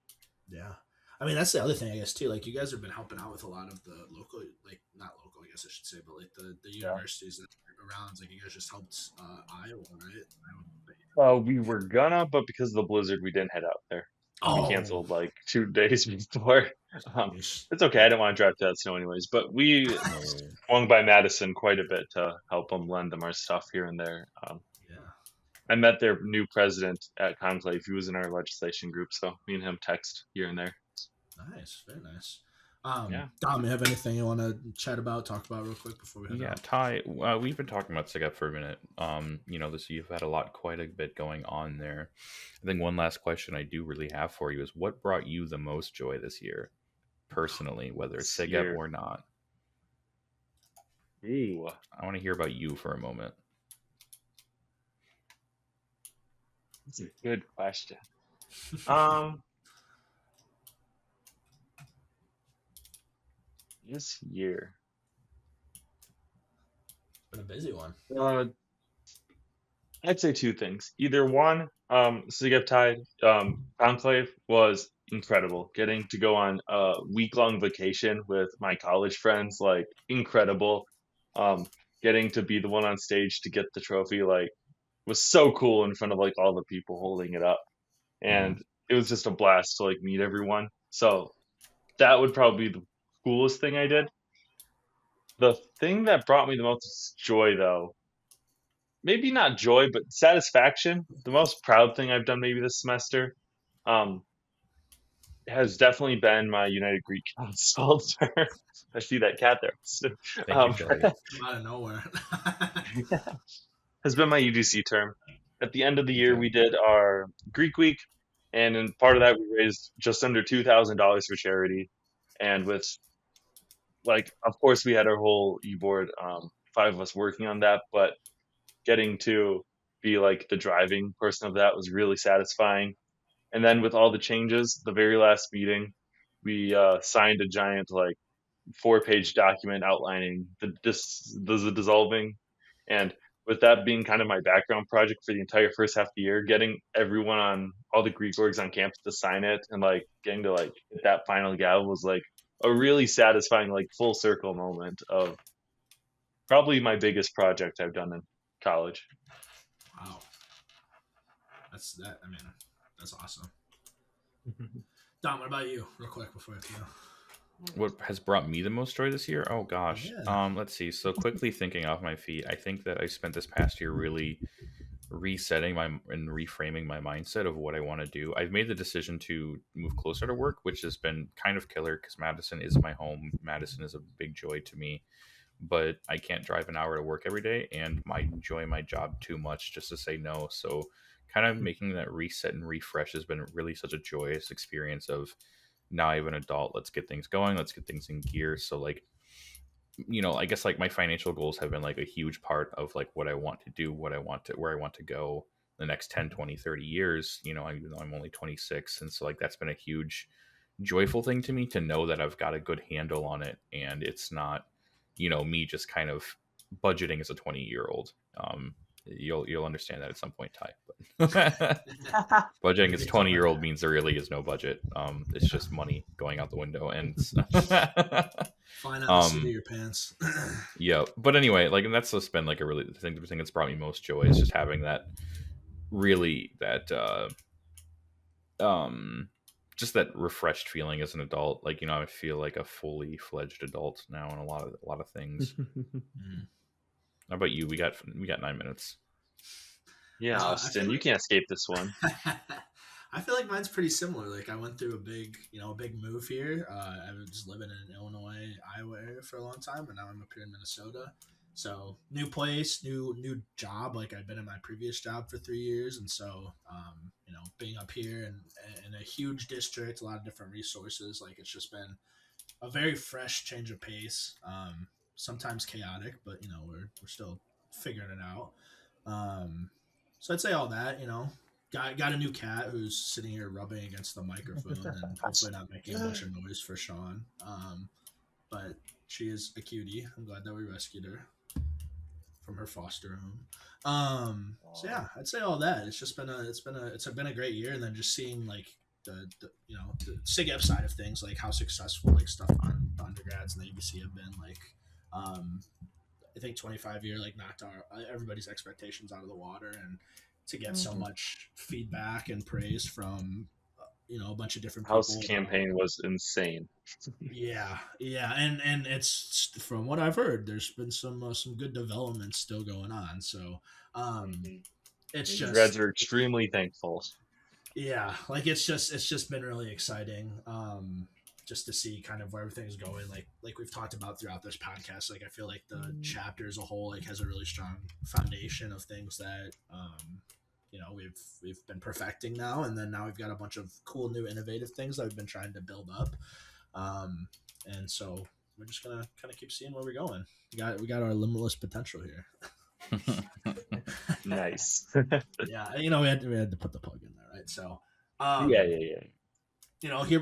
Yeah. I mean, that's the other thing, I guess, too. Like, you guys have been helping out with a lot of the local, like, not local, I guess I should say, but like the Yeah. universities that are around. Like, you guys just helped Iowa, right? We were gonna, but because of the blizzard, we didn't head out there. We Oh, canceled like 2 days before. yeesh. It's okay. I didn't want to drive to that snow anyways. But we No. swung by Madison quite a bit to help them lend them our stuff here and there. Yeah. I met their new president at Conclave. He was in our legislation group, so me and him text here and there. Nice. Very nice. Yeah. Dom, you have anything you want to chat about, talk about real quick before we head Yeah, out? Ty, we've been talking about SIGUP for a minute. This you've had quite a bit going on there. I think one last question I do really have for you is what brought you the most joy this year, personally, whether it's This SIGUP year. or not? Ooh, I want to hear about you for a moment. that's a good question. Um, this year. Been a busy one. I'd say two things. Either one, SIGEP Tide, Conclave was incredible. Getting to go on a week-long vacation with my college friends, like incredible. Um, Getting to be the one on stage to get the trophy, like, was so cool in front of like all the people holding it up, Mhm. and it was just a blast to like meet everyone. So that would probably be the coolest thing I did. The thing that brought me the most joy, though, maybe not joy, but satisfaction. The most proud thing I've done maybe this semester, um, has definitely been my United Greek Council term. I see that cat there. Thank you, Um, Shelly. Out of nowhere. has been my UGC term. At the end of the year, Okay. we did our Greek week, and in part of that, we raised just under $2,000 for charity. And with, like, of course, we had our whole e-board, five of us working on that, but getting to be like the driving person of that was really satisfying. And then with all the changes, the very last meeting, we signed a giant like 4-page document outlining the dissolving. And with that being kind of my background project for the entire first half of the year, getting everyone on all the Greek orgs on campus to sign it and like getting to like hit that final gavel was like a really satisfying like full circle moment of probably my biggest project I've done in college. Wow. I mean, that's awesome. Dom, what about you, real quick, before I have to go? What has brought me the most joy this year? Oh gosh. Yeah. Let's see. So quickly thinking off my feet, I think that I spent this past year really resetting my and reframing my mindset of what I want to do. I've made the decision to move closer to work, which has been kind of killer because Madison is my home. Madison is a big joy to me. but I can't drive an hour to work every day, and I enjoy my job too much just to say no. So kind of making that reset and refresh has been really such a joyous experience of now I have an adult, let's get things going, let's get things in gear. So like, I guess like my financial goals have been like a huge part of like what I want to do, where I want to go the next 10, 20, 30 years, even though I'm only 26. And so like, that's been a huge joyful thing to me to know that I've got a good handle on it. And it's not, me just kind of budgeting as a 20-year-old. You'll understand that at some point, Ty. But budgeting as a 20-year-old means there really is no budget. It's just money going out the window, and flying out the seat of your pants. yeah. But anyway, like, and that's just been like the thing that's brought me most joy is just having that just that refreshed feeling as an adult. Like, I feel like a fully fledged adult now in a lot of things. How about you? We got 9 minutes. Yeah, Austin, you can't escape this one. I feel like mine's pretty similar. Like, I went through a big move here. I was living in Illinois, Iowa area for a long time, and now I'm up here in Minnesota. So new place, new job. Like, I've been in my previous job for 3 years, and so being up here and in a huge district, a lot of different resources. Like, it's just been a very fresh change of pace. Sometimes chaotic, but we're still figuring it out. So I'd say all that. Got a new cat who's sitting here rubbing against the microphone and hopefully not making a bunch of noise for Sean. But she is a cutie. I'm glad that we rescued her from her foster home. So yeah, I'd say all that. It's just been a great year, and then just seeing like the SIGEP side of things, like how successful like stuff on the undergrads and the ABC have been. Like, I think 25-year like knocked everybody's expectations out of the water, and to get so much feedback and praise from a bunch of different people. House campaign was insane. Yeah, and it's from what I've heard, there's been some good developments still going on. So it's just grads are extremely thankful. Yeah, like it's just been really exciting. Just to see kind of where everything's going, like we've talked about throughout this podcast. Like, I feel like the chapter as a whole like has a really strong foundation of things that we've been perfecting now, and then now we've got a bunch of cool new innovative things that we've been trying to build up. And so we're just gonna kind of keep seeing where we're going. We got our limitless potential here. Nice. Yeah, we had to put the plug in there, right? So yeah.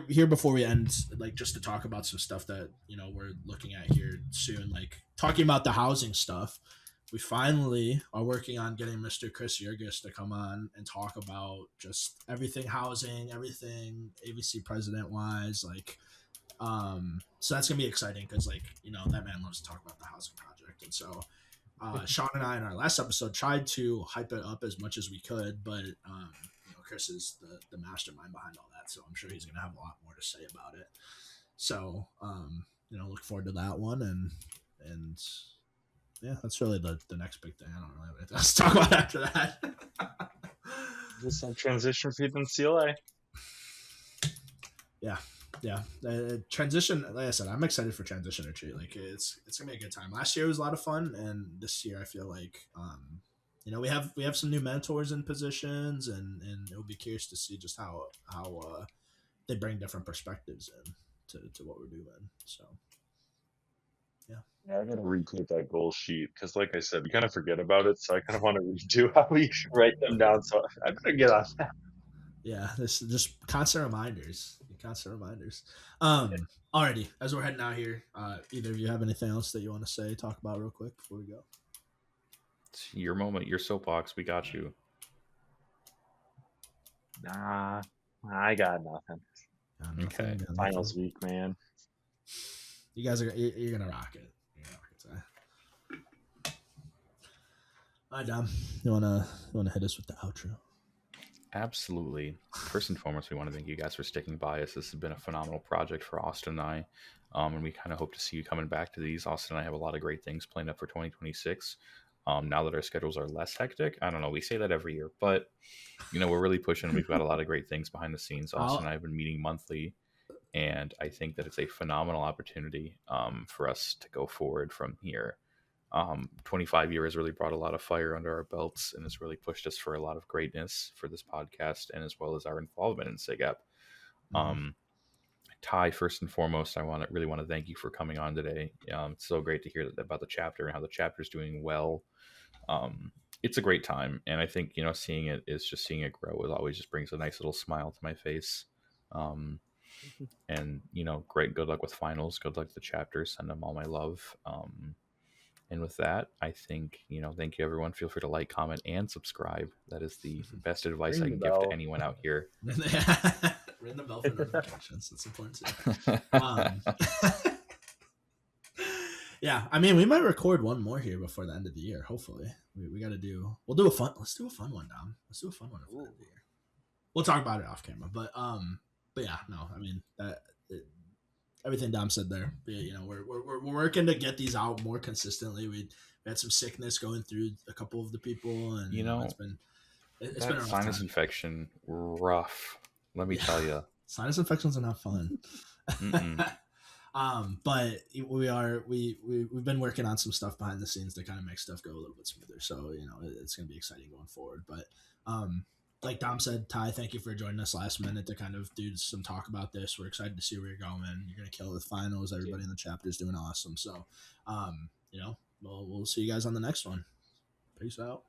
Here before we end, like, just to talk about some stuff that we're looking at here soon, like talking about the housing stuff. We finally are working on getting Mr. Chris Yergis to come on and talk about just everything housing, everything ABC president wise, like, so that's gonna be exciting because like that man loves to talk about the housing project. And so Sean and I in our last episode tried to hype it up as much as we could, but Chris is the mastermind behind all that, so I'm sure he's going to have a lot more to say about it. So, look forward to that one, and yeah, that's really the next big thing. I don't really have anything else to talk about after that. Just some transition for the CLA. Yeah. Transition, like I said, I'm excited for transition retreat. Like, it's gonna be a good time. Last year was a lot of fun, and this year I feel like we have some new mentors in positions, and it'll be curious to see just how they bring different perspectives in to what we're doing. So yeah, I gotta retake that goal sheet because, like I said, we kind of forget about it. So I kind of want to redo how we write them down. So I better get on that. Yeah, this just constant reminders. Alrighty, as we're heading out here, either of you have anything else that you want to say, talk about real quick before we go? It's your moment, your soapbox. We got you. Nah, I got nothing. Okay. Finals week, man. You guys you're gonna rock it. All right, Dom. You wanna hit us with the outro? Absolutely. First and foremost, we want to thank you guys for sticking by us. This has been a phenomenal project for Austin and I, and we kind of hope to see you coming back to these. Austin and I have a lot of great things planned up for 2026. Now that our schedules are less hectic, I don't know, we say that every year, but we're really pushing. We've got a lot of great things behind the scenes. Austin and I have been meeting monthly. And I think that it's a phenomenal opportunity for us to go forward from here. 25 years really brought a lot of fire under our belts and has really pushed us for a lot of greatness for this podcast and as well as our involvement in SIGAP. Ty, first and foremost, I really want to thank you for coming on today. It's so great to hear about the chapter and how the chapter is doing well. It's a great time, and I think seeing it grow. It always just brings a nice little smile to my face. And great. Good luck with finals. Good luck with the chapter. Send them all my love. And with that, I think thank you everyone. Feel free to like, comment, and subscribe. That is the best advice I can give to anyone out here. Ring the bell for notifications. That's important too. Yeah, I mean, we might record one more here before the end of the year. Hopefully, we got to do. Let's do a fun one, Dom. Let's do a fun one at the end of the year. We'll talk about it off camera, but yeah, no, I mean everything Dom said there. We're working to get these out more consistently. We had some sickness going through a couple of the people, and it's been a rough sinus time. infection rough. Let me tell you, sinus infections are not fun. But we've been working on some stuff behind the scenes to kind of make stuff go a little bit smoother. So it's going to be exciting going forward. But like Dom said, Ty, thank you for joining us last minute to kind of do some talk about this. We're excited to see where you're going. You're going to kill it with finals. Everybody in the chapter is doing awesome. So we'll see you guys on the next one. Peace out.